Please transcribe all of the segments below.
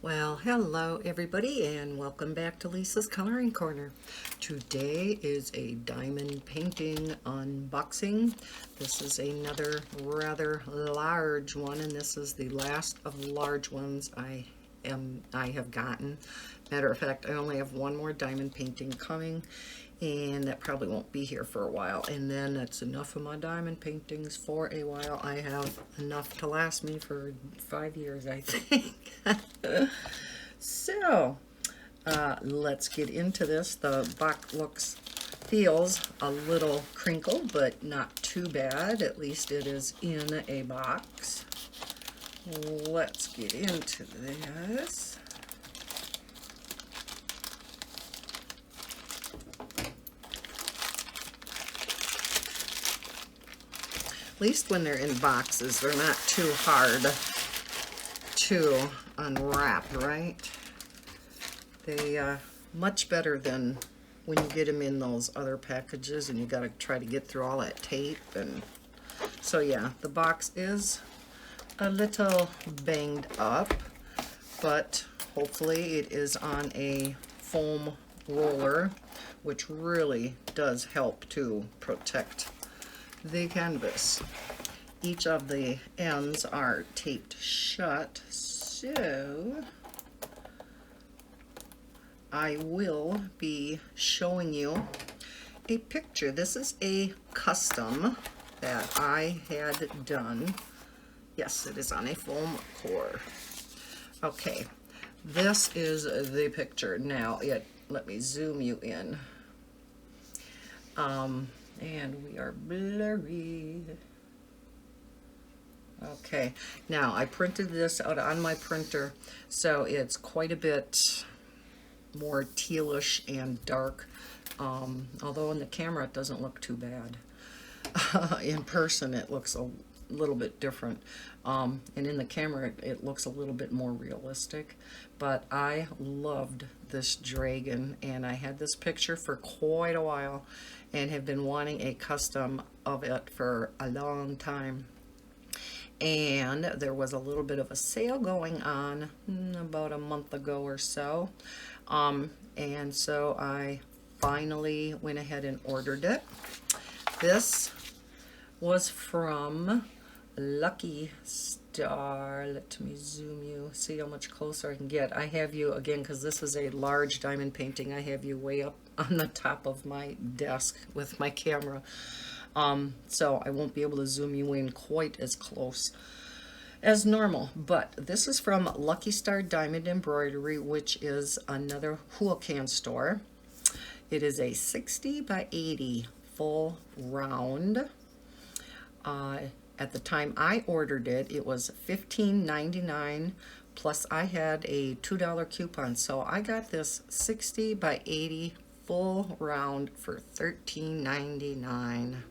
Well, hello everybody and welcome back to Lisa's Coloring Corner. Today is a diamond painting unboxing. This is another rather large one, and this is the last of the large ones I have gotten. Matter of fact, I only have one more diamond painting coming, and that probably won't be here for a while, and then that's enough of my diamond paintings for a while. I have enough to last me for 5 years, I think. So let's get into this. The box feels a little crinkled, but not too bad. At least it is in a box. Let's get into this. At least when they're in boxes, they're not too hard to unwrap, right? They much better than when you get them in those other packages and you got to try to get through all that tape. And so yeah, the box is a little banged up, but hopefully it is on a foam roller, which really does help to protect the canvas. Each of the ends are taped shut, so I will be showing you a picture. This is a custom that I had done. Yes, it is on a foam core. Okay, this is the picture. Now, let me zoom you in. And we are blurry. Okay, now I printed this out on my printer, so it's quite a bit more tealish and dark, although in the camera it doesn't look too bad. In person it looks a little bit different, and in the camera it looks a little bit more realistic. But I loved this dragon, and I had this picture for quite a while and have been wanting a custom of it for a long time. And there was a little bit of a sale going on about a month ago or so, and so I finally went ahead and ordered it. This was from Lucky Star. Let me zoom you, see how much closer I can get. I have you again, because this is a large diamond painting, I have you way up on the top of my desk with my camera, so I won't be able to zoom you in quite as close as normal. But this is from Lucky Star Diamond Embroidery, which is another Huacan store. It is a 60 by 80 full round. At the time I ordered it, it was $15.99, plus I had a $2 coupon, so I got this 60 by 80 full round for $13.99.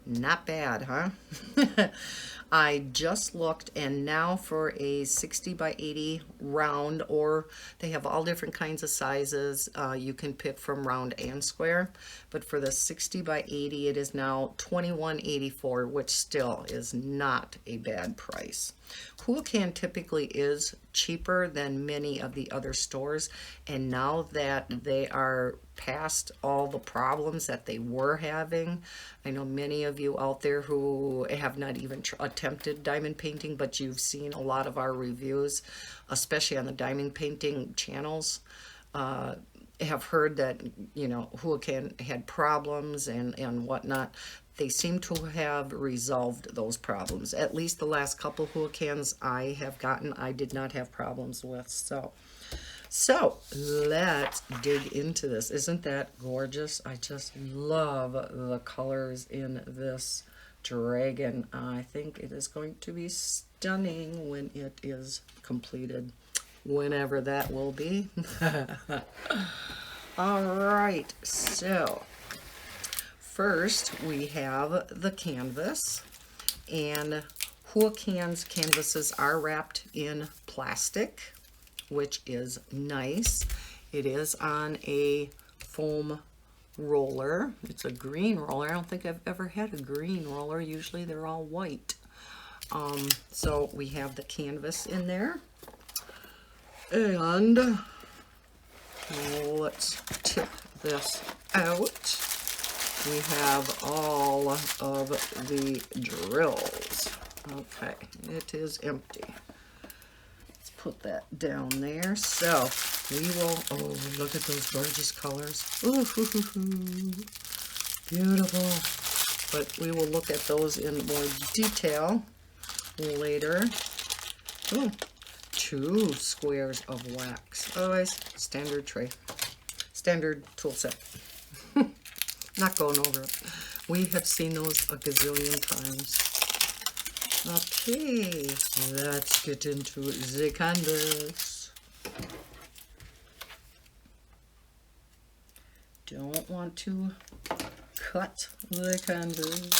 Not bad, huh? I just looked, and now for a 60 by 80 round, or they have all different kinds of sizes, you can pick from round and square, but for the 60 by 80 it is now $21.84, which still is not a bad price. Huacan typically is cheaper than many of the other stores, and now that they are past all the problems that they were having, I know many of you out there who have not even attempted diamond painting, but you've seen a lot of our reviews, especially on the diamond painting channels, have heard that, you know, Huacan had problems and whatnot. They seem to have resolved those problems. At least the last couple Huacans I have gotten, I did not have problems with. So let's dig into this. Isn't that gorgeous? I just love the colors in this dragon. I think it is going to be stunning when it is completed, whenever that will be. All right, so first we have the canvas, and Huacan's canvases are wrapped in plastic, which is nice. It is on a foam roller. It's a green roller. I don't think I've ever had a green roller. Usually they're all white. So we have the canvas in there. And let's tip this out. We have all of the drills. Okay, it is empty. Let's put that down there. So we will, oh, look at those gorgeous colors. Ooh, hoo, hoo, hoo. Beautiful. But we will look at those in more detail later. Ooh, 2 squares of wax. Otherwise, standard tray. Standard tool set. Not going over it. We have seen those a gazillion times. Okay, let's get into the canvas. Don't want to cut the canvas.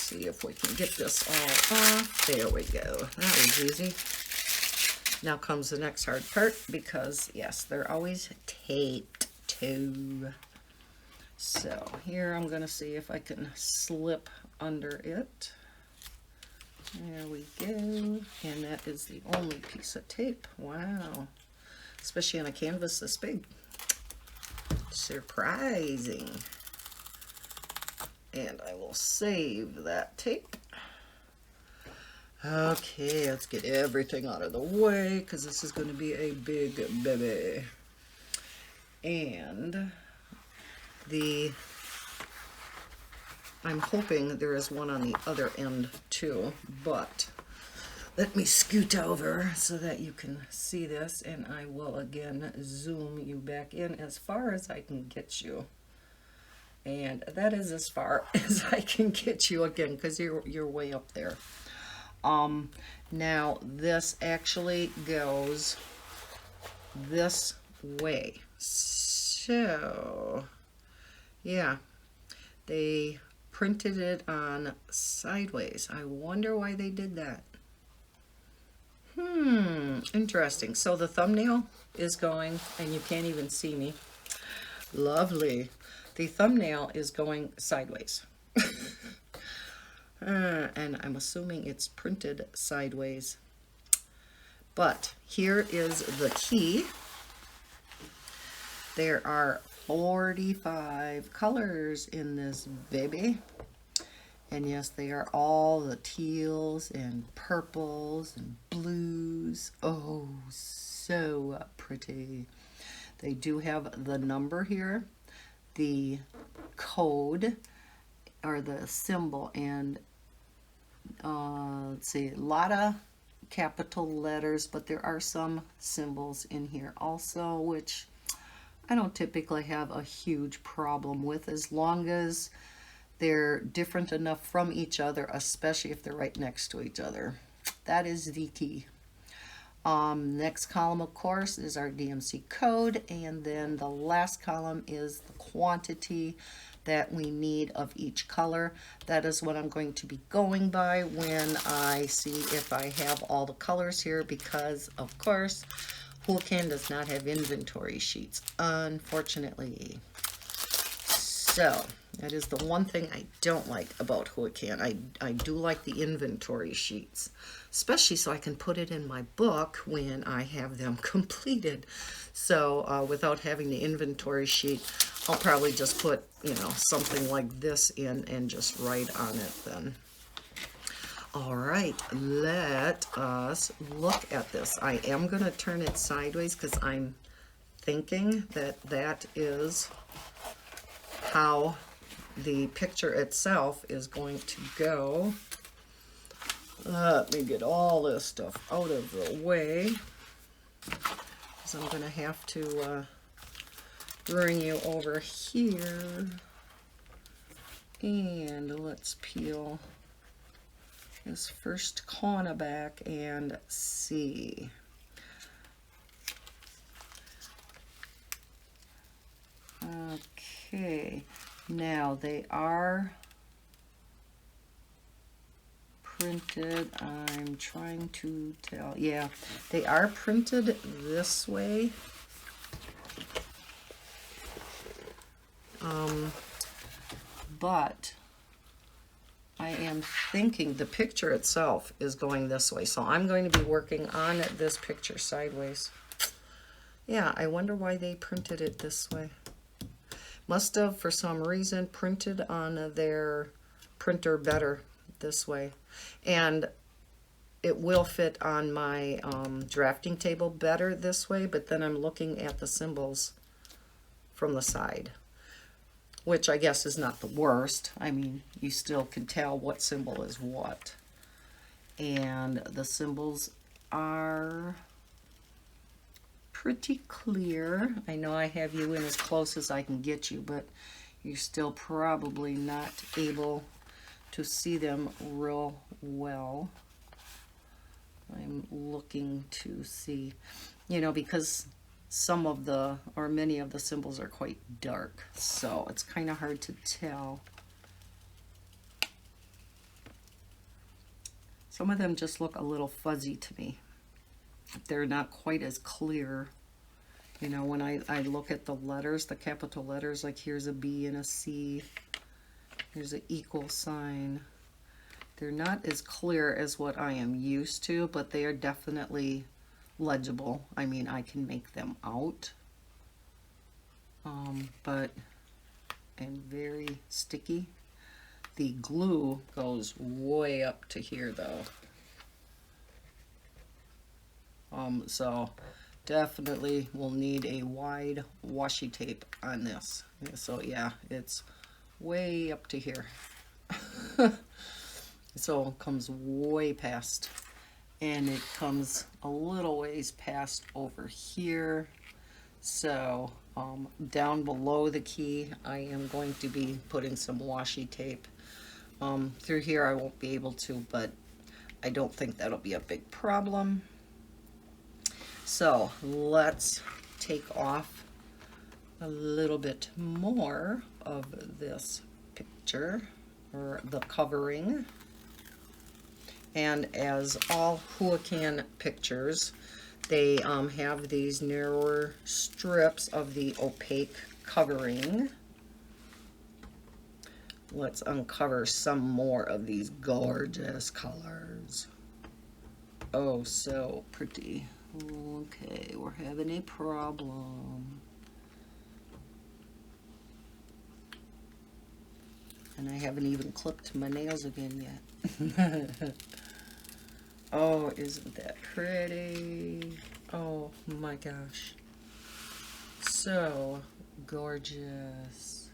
See if we can get this all off. There we go. That was easy. Now comes the next hard part because, yes, they're always taped too. So here I'm going to see if I can slip under it. There we go. And that is the only piece of tape. Wow. Especially on a canvas this big. Surprising. And I will save that tape. Okay, let's get everything out of the way because this is going to be a big baby. And I'm hoping there is one on the other end too, but let me scoot over so that you can see this, and I will again zoom you back in as far as I can get you. And that is as far as I can get you again because you're way up there. Now this actually goes this way. So yeah, they printed it on sideways. I wonder why they did that. Interesting. So the thumbnail is going, and you can't even see me. Lovely. The thumbnail is going sideways. And I'm assuming it's printed sideways. But here is the key. There are 45 colors in this baby. And yes, they are all the teals and purples and blues. Oh, so pretty. They do have the number here, the code, or the symbol, and let's see, a lot of capital letters, but there are some symbols in here also, which I don't typically have a huge problem with, as long as they're different enough from each other, especially if they're right next to each other. That is the key. Next column, of course, is our DMC code, and then the last column is the quantity that we need of each color. That is what I'm going to be going by when I see if I have all the colors here, because of course Houlihan does not have inventory sheets, unfortunately. So that is the one thing I don't like about Houlihan. I do like the inventory sheets, especially so I can put it in my book when I have them completed. So without having the inventory sheet, I'll probably just put, you know, something like this in and just write on it then. All right, let us look at this. I am going to turn it sideways because I'm thinking that that is how the picture itself is going to go. Let me get all this stuff out of the way, because I'm going to have to bring you over here, and let's peel this first corner back and see. Okay, now they are printed, I'm trying to tell, yeah, they are printed this way. But I am thinking the picture itself is going this way, so I'm going to be working on this picture sideways. Yeah, I wonder why they printed it this way. Must have, for some reason, printed on their printer better this way. And it will fit on my drafting table better this way, but then I'm looking at the symbols from the side, which I guess is not the worst. I mean, you still can tell what symbol is what. And the symbols are pretty clear. I know I have you in as close as I can get you, but you're still probably not able to see them real well. I'm looking to see, you know, because some of the, or many of the symbols are quite dark, so it's kind of hard to tell. Some of them just look a little fuzzy to me. They're not quite as clear. You know, when I look at the letters, the capital letters, like here's a B and a C, here's an equal sign. They're not as clear as what I am used to, but they are definitely legible. I mean, I can make them out. But, and very sticky. The glue goes way up to here though. So definitely will need a wide washi tape on this. So yeah, it's way up to here. So it comes way past, and it comes a little ways past over here. So down below the key, I am going to be putting some washi tape. Through here I won't be able to, but I don't think that'll be a big problem. So let's take off a little bit more of this picture, or the covering. And as all Huracan pictures, they have these narrower strips of the opaque covering. Let's uncover some more of these gorgeous colors. Oh, so pretty. Okay, we're having a problem. And I haven't even clipped my nails again yet. Oh, isn't that pretty? Oh my gosh. So gorgeous.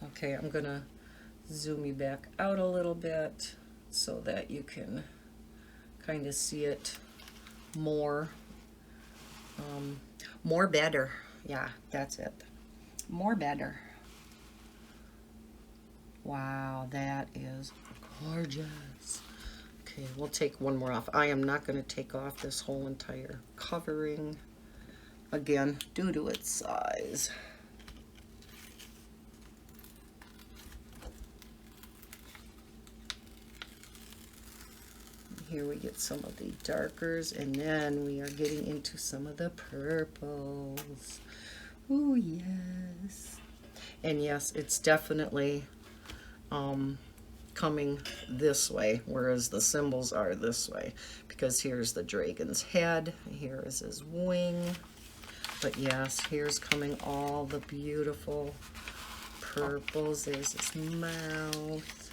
Okay, I'm gonna zoom you back out a little bit so that you can kind of see it more. More better. Yeah, that's it. More better. Wow, that is gorgeous. Okay, we'll take one more off. I am not going to take off this whole entire covering, again, due to its size. Here we get some of the darkers, and then we are getting into some of the purples. Oh yes. And yes, it's definitely coming this way, whereas the symbols are this way, because here's the dragon's head, here is his wing, but yes, here's coming all the beautiful purples. There's his mouth.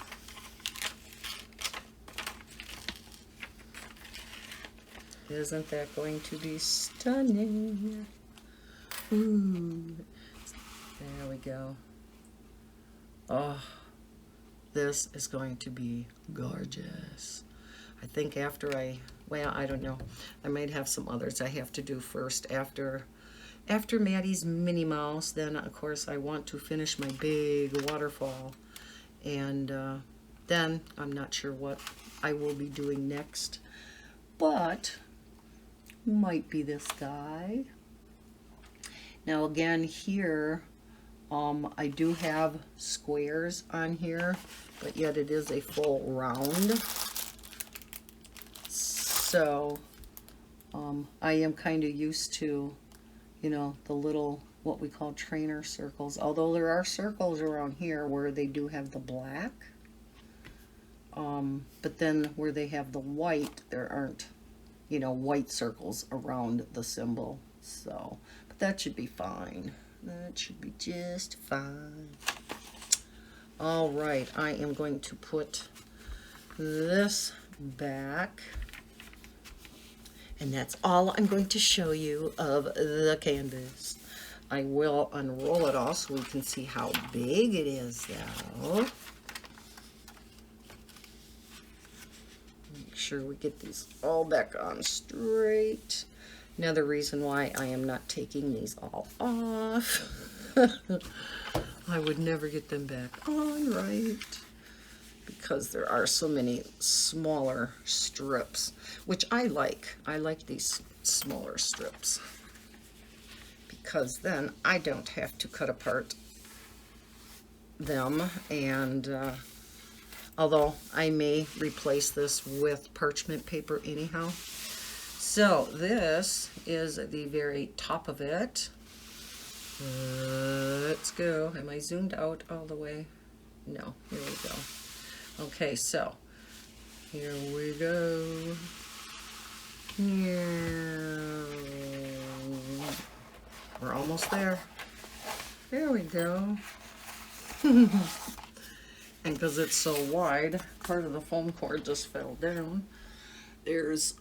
Isn't that going to be stunning? Ooh, there we go. Oh, this is going to be gorgeous. I think after well, I don't know. I might have some others I have to do first after Maddie's Minnie Mouse. Then, of course, I want to finish my big waterfall. And then I'm not sure what I will be doing next. But might be this guy. Now, again, here, I do have squares on here, but yet it is a full round. So I am kind of used to, you know, the little, what we call trainer circles. Although there are circles around here where they do have the black. But then where they have the white, there aren't, you know, white circles around the symbol. So, but that should be fine. That should be just fine. All right, I am going to put this back. And that's all I'm going to show you of the canvas. I will unroll it all so we can see how big it is though. Make sure we get these all back on straight. Another reason why I am not taking these all off. I would never get them back on right, because there are so many smaller strips, which I like. I like these smaller strips, because then I don't have to cut apart them. And although I may replace this with parchment paper anyhow. So this is the very top of it. Let's go. Am I zoomed out all the way? No, here we go. Okay, so here we go. Yeah. We're almost there. There we go. And because it's so wide, part of the foam cord just fell down. There's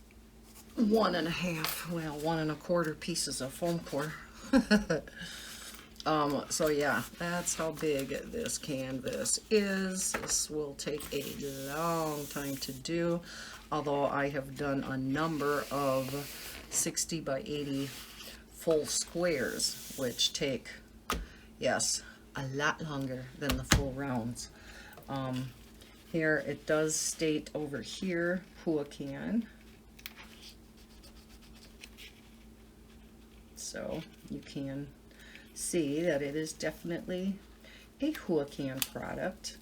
1.5, well, 1 1/4 pieces of foam core. So yeah, that's how big this canvas is. This will take a long time to do, although I have done a number of 60 by 80 full squares, which take, yes, a lot longer than the full rounds. Here it does state over here, Huacan. So you can see that it is definitely a Huacan product.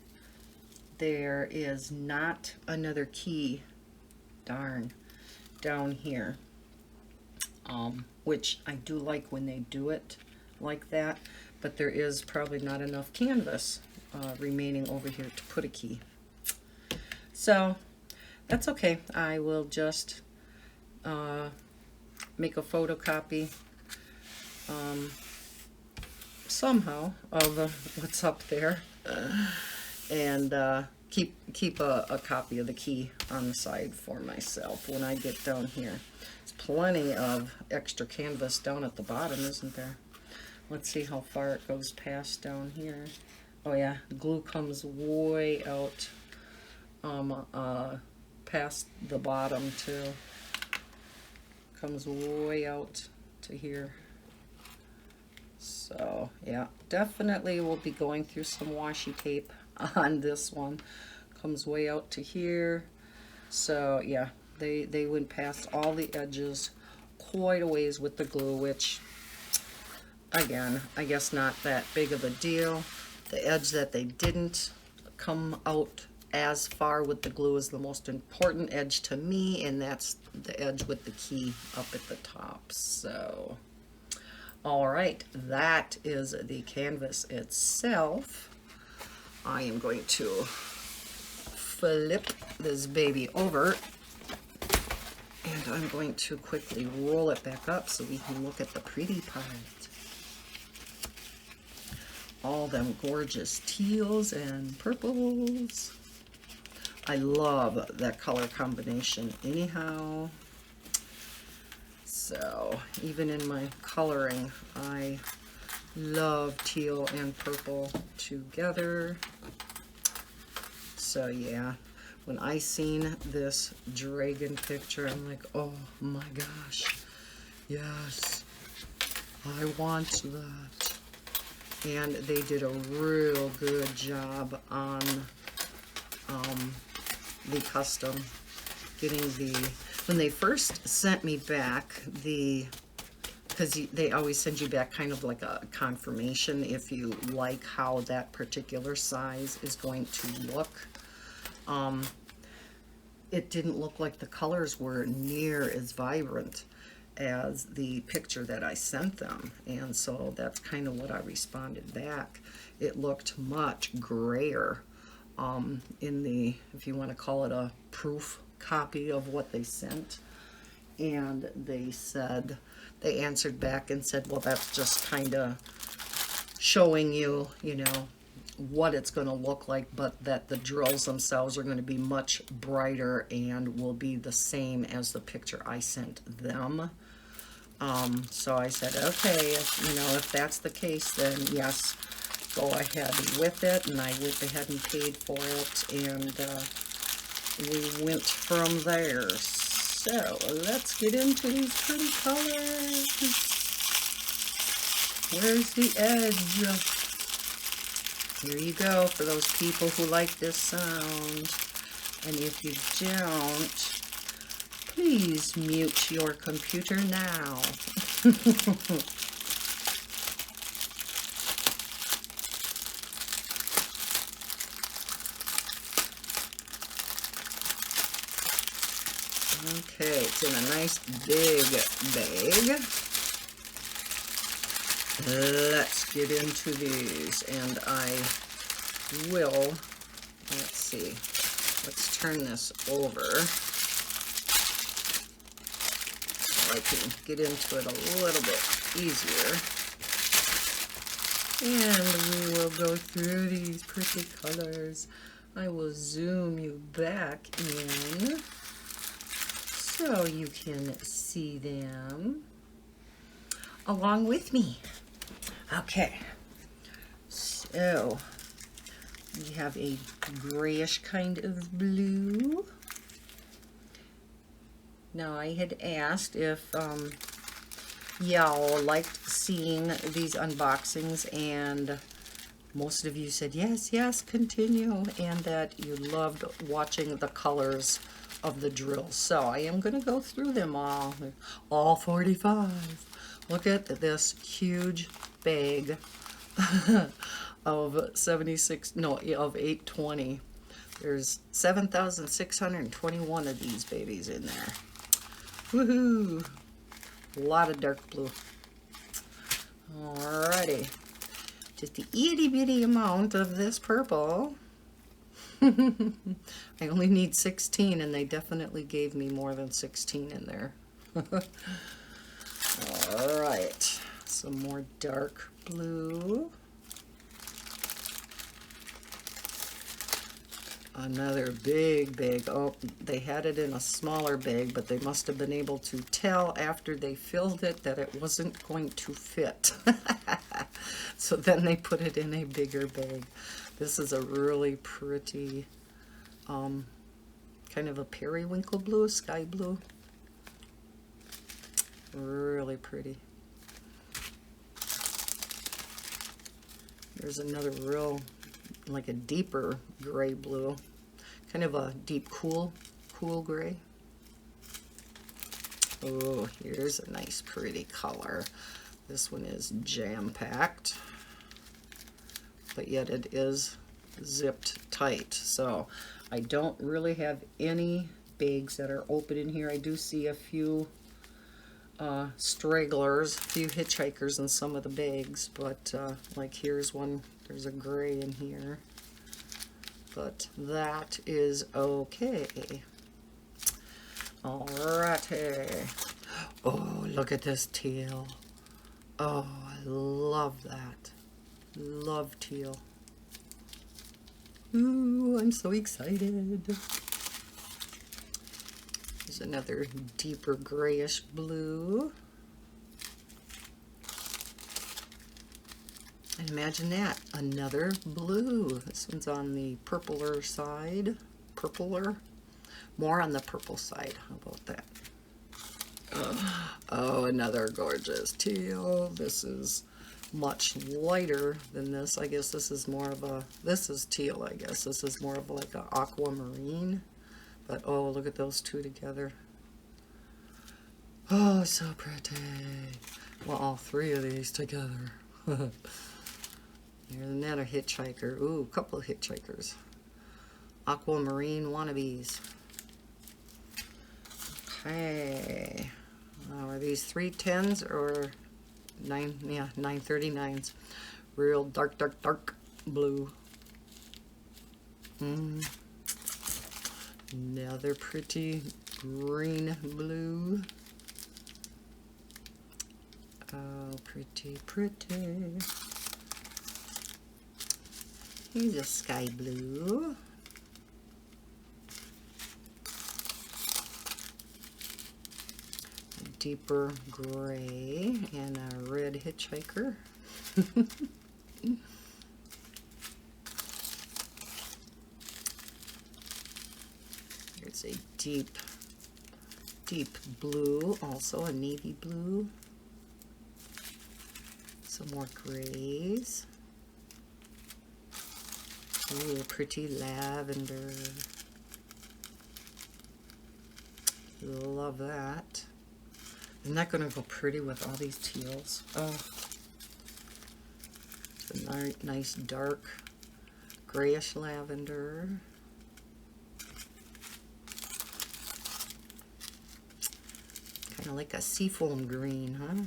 There is not another key, darn, down here, which I do like when they do it like that, but there is probably not enough canvas remaining over here to put a key. So that's okay. I will just make a photocopy somehow of what's up there, and keep a copy of the key on the side for myself when I get down here. There's plenty of extra canvas down at the bottom, isn't there? Let's see how far it goes past down here. Oh yeah, the glue comes way out past the bottom too. Comes way out to here. So yeah, definitely we'll be going through some washi tape on this one. Comes way out to here. So yeah, they went past all the edges quite a ways with the glue, which again, I guess not that big of a deal. The edge that they didn't come out as far with the glue is the most important edge to me, and that's the edge with the key up at the top. So all right, that is the canvas itself. I am going to flip this baby over, and I'm going to quickly roll it back up so we can look at the pretty part. All them gorgeous teals and purples. I love that color combination anyhow. So even in my coloring, I love teal and purple together. So yeah, when I seen this dragon picture, I'm like, oh my gosh, yes, I want that. And they did a real good job on the custom, getting the, when they first sent me back the, because they always send you back kind of like a confirmation if you like how that particular size is going to look. It didn't look like the colors were near as vibrant as the picture that I sent them, and so that's kind of what I responded back. It looked much grayer in the, if you want to call it a proof copy of what they sent. And they said, they answered back and said, well, that's just kind of showing you, you know, what it's going to look like, but that the drills themselves are going to be much brighter and will be the same as the picture I sent them. So I said, okay, if that's the case, then yes, go ahead with it. And I went ahead and paid for it, and we went from there. So let's get into these pretty colors. Where's the edge? Here you go for those people who like this sound. And if you don't, please mute your computer now. Okay, it's in a nice big bag. Let's get into these, and I will, let's see, let's turn this over so I can get into it a little bit easier. And we will go through these pretty colors. I will zoom you back in so you can see them along with me. Okay, so we have a grayish kind of blue. Now I had asked if y'all liked seeing these unboxings, and most of you said yes, yes, continue, and that you loved watching the colors of the drills. So I am going to go through them all 45. Look at this huge bag of 820. There's 7,621 of these babies in there. Woohoo! A lot of dark blue. Alrighty. Just the itty bitty amount of this purple. I only need 16, and they definitely gave me more than 16 in there. Alright, some more dark blue. Another big bag. Oh, they had it in a smaller bag, but they must have been able to tell after they filled it that it wasn't going to fit. So then they put it in a bigger bag. This is a really pretty, kind of a periwinkle blue, sky blue. Really pretty. There's another real, like a deeper gray blue. Kind of a deep cool gray. Oh, here's a nice pretty color. This one is jam-packed, but yet it is zipped tight. So I don't really have any bags that are open in here. I do see a few stragglers, a few hitchhikers in some of the bags, but like here's one, there's a gray in here, but that is okay. Alrighty. Oh, look at this teal. Oh, I love that. Love teal. Ooh, I'm so excited. There's another deeper grayish blue. And imagine that, another blue. This one's on the purpler side. Purpler? More on the purple side. How about that? Oh, another gorgeous teal. This is much lighter than this. I guess this is more of a, this is teal, I guess. This is more of like an aquamarine. But oh, look at those two together. Oh, so pretty. Well, all three of these together. Here's another hitchhiker. Ooh, a couple of hitchhikers. Aquamarine wannabes. Okay. Are these 310s or 939s? Real dark blue. Another pretty green blue. Oh, pretty, pretty. Here's a sky blue. A deeper gray and a red hitchhiker. Here's a deep, deep blue, also a navy blue. Some more grays. Ooh, pretty lavender. Love that. Isn't that going to go pretty with all these teals? Oh, it's a nice dark grayish lavender. Kind of like a seafoam green, huh?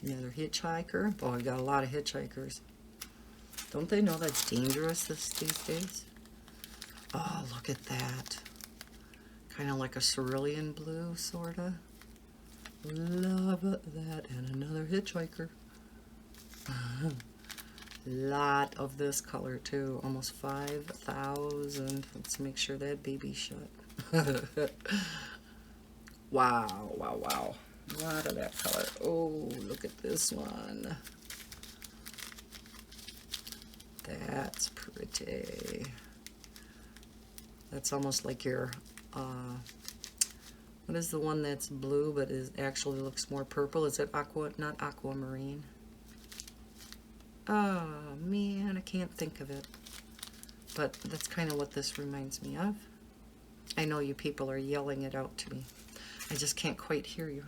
Another hitchhiker. Oh, I got a lot of hitchhikers. Don't they know that's dangerous these days? Oh, look at that. Kind of like a cerulean blue, sort of. Love that. And another hitchhiker. Lot of this color, too. Almost 5,000. Let's make sure that baby's shut. Wow, wow, wow. A lot of that color. Oh, look at this one. That's pretty. That's almost like your, what is the one that's blue but is actually looks more purple? Is it aqua, not aquamarine? Oh, man, I can't think of it. But that's kind of what this reminds me of. I know you people are yelling it out to me. I just can't quite hear you.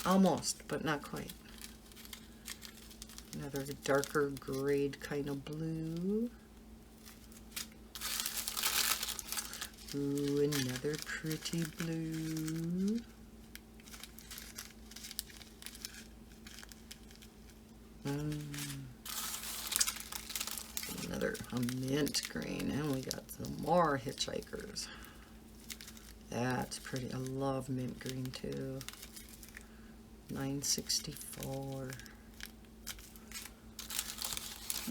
Almost, but not quite. Another darker grade kind of blue. Ooh, another pretty blue. Another mint green, and we got some more hitchhikers. That's pretty. I love mint green too. 964.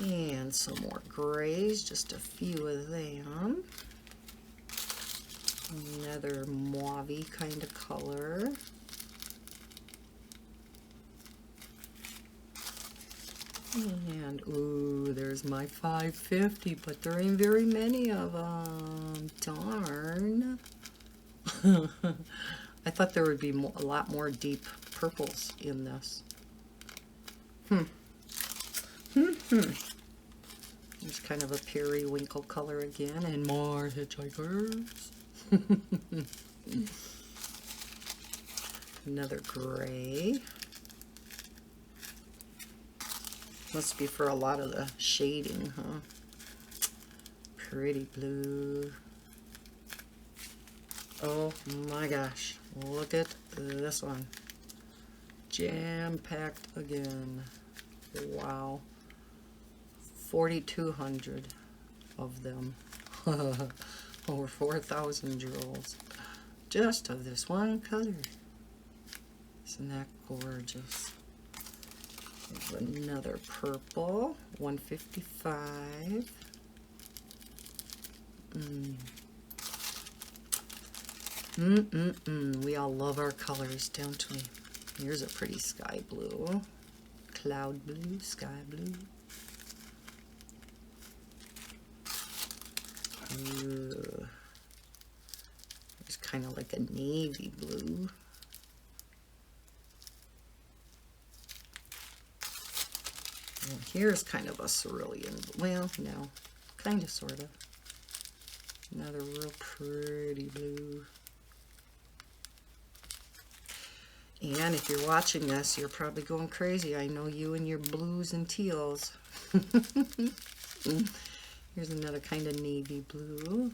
And some more grays, just a few of them. Another mauve-y kind of color. And, ooh, there's my 550, but there ain't very many of them. Darn. I thought there would be a lot more deep purples in this. There's kind of a periwinkle color again, and more hitchhikers. Another gray. Must be for a lot of the shading, huh? Pretty blue. Oh my gosh, look at this one. Jam-packed again. Wow. 4,200 of them. Over 4,000 jewels. Just of this one color. Isn't that gorgeous? There's another purple. 155. We all love our colors, don't we? Here's a pretty sky blue. Cloud blue, sky blue. Ooh. It's kind of like a navy blue. And here's kind of a cerulean, well, no, kind of, sort of. Another real pretty blue. And if you're watching this, you're probably going crazy. I know you and your blues and teals. Here's another kind of navy blue.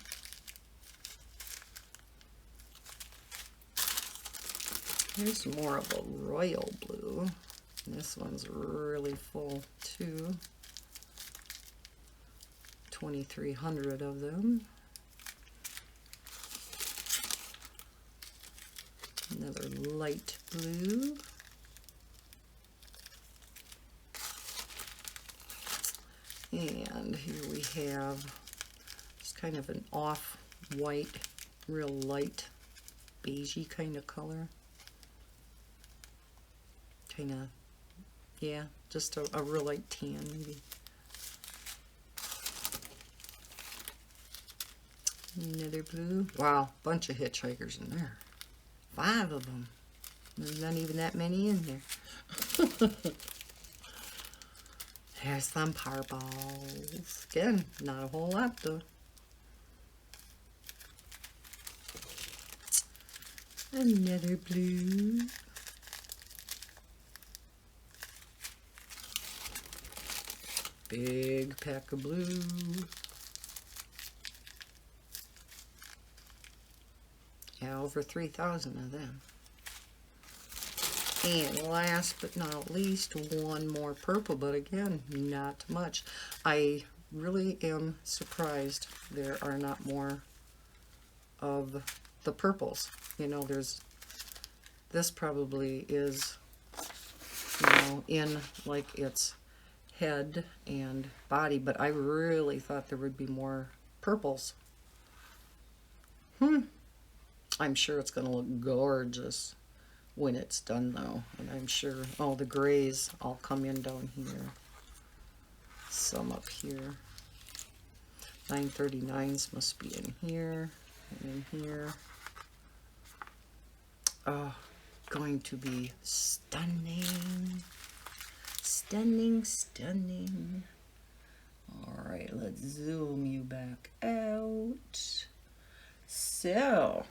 Here's more of a royal blue. This one's really full too. 2,300 of them. Another light blue. And here we have just kind of an off-white, real light, beigey kind of color. Kind of, yeah, just a real light tan maybe. Another blue. Wow, bunch of hitchhikers in there. 5 of them. There's not even that many in there. There's some purples. Again, not a whole lot though. Another blue. Big pack of blue. Yeah, over 3,000 of them. And last but not least, one more purple, but again, not much. I really am surprised there are not more of the purples. You know, this probably is, you know, in like its head and body, but I really thought there would be more purples. I'm sure it's going to look gorgeous when it's done though, and I'm sure all the grays all come in down here, some up here. 939s must be in here and in here. Oh, going to be stunning, stunning, stunning. All right, let's zoom you back out. So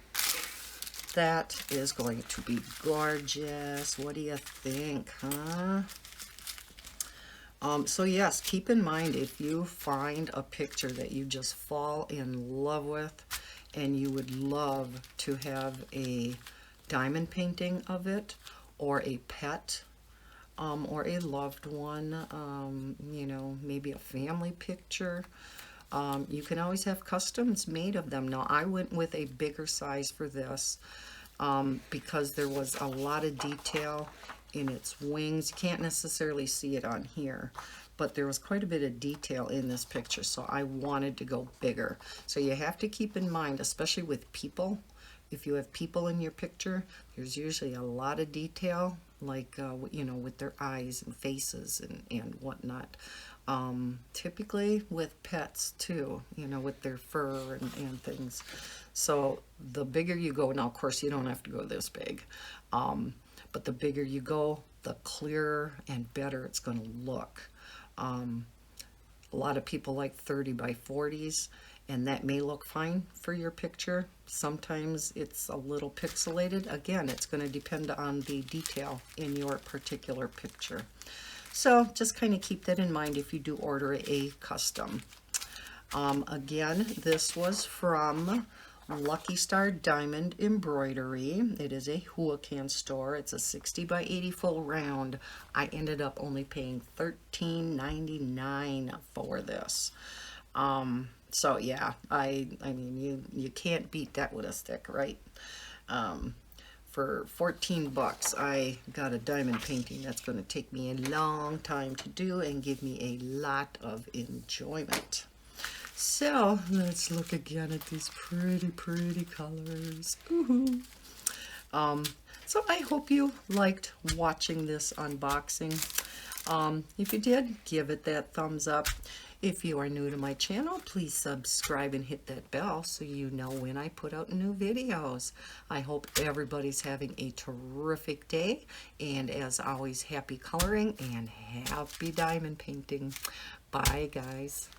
that is going to be gorgeous. What do you think, huh? So yes, keep in mind, if you find a picture that you just fall in love with and you would love to have a diamond painting of it, or a pet, or a loved one, you know, maybe a family picture, you can always have customs made of them. Now, I went with a bigger size for this because there was a lot of detail in its wings. You can't necessarily see it on here, but there was quite a bit of detail in this picture, so I wanted to go bigger. So you have to keep in mind, especially with people, if you have people in your picture, there's usually a lot of detail, like, you know, with their eyes and faces and whatnot. Typically with pets too, you know, with their fur and things. So the bigger you go, now of course you don't have to go this big, but the bigger you go, the clearer and better it's going to look. A lot of people like 30 by 40s, and that may look fine for your picture. Sometimes it's a little pixelated. Again, it's going to depend on the detail in your particular picture. So just kind of keep that in mind if you do order a custom. Again, this was from Lucky Star Diamond Embroidery. It is a Huracan store. It's a 60 by 80 full round. I ended up only paying $13.99 for this. So yeah, I mean, you can't beat that with a stick, right? For 14 bucks, I got a diamond painting that's going to take me a long time to do and give me a lot of enjoyment. So let's look again at these pretty, pretty colors. Ooh. So I hope you liked watching this unboxing. If you did, give it that thumbs up. If you are new to my channel, please subscribe and hit that bell so you know when I put out new videos. I hope everybody's having a terrific day, and as always, happy coloring and happy diamond painting. Bye, guys.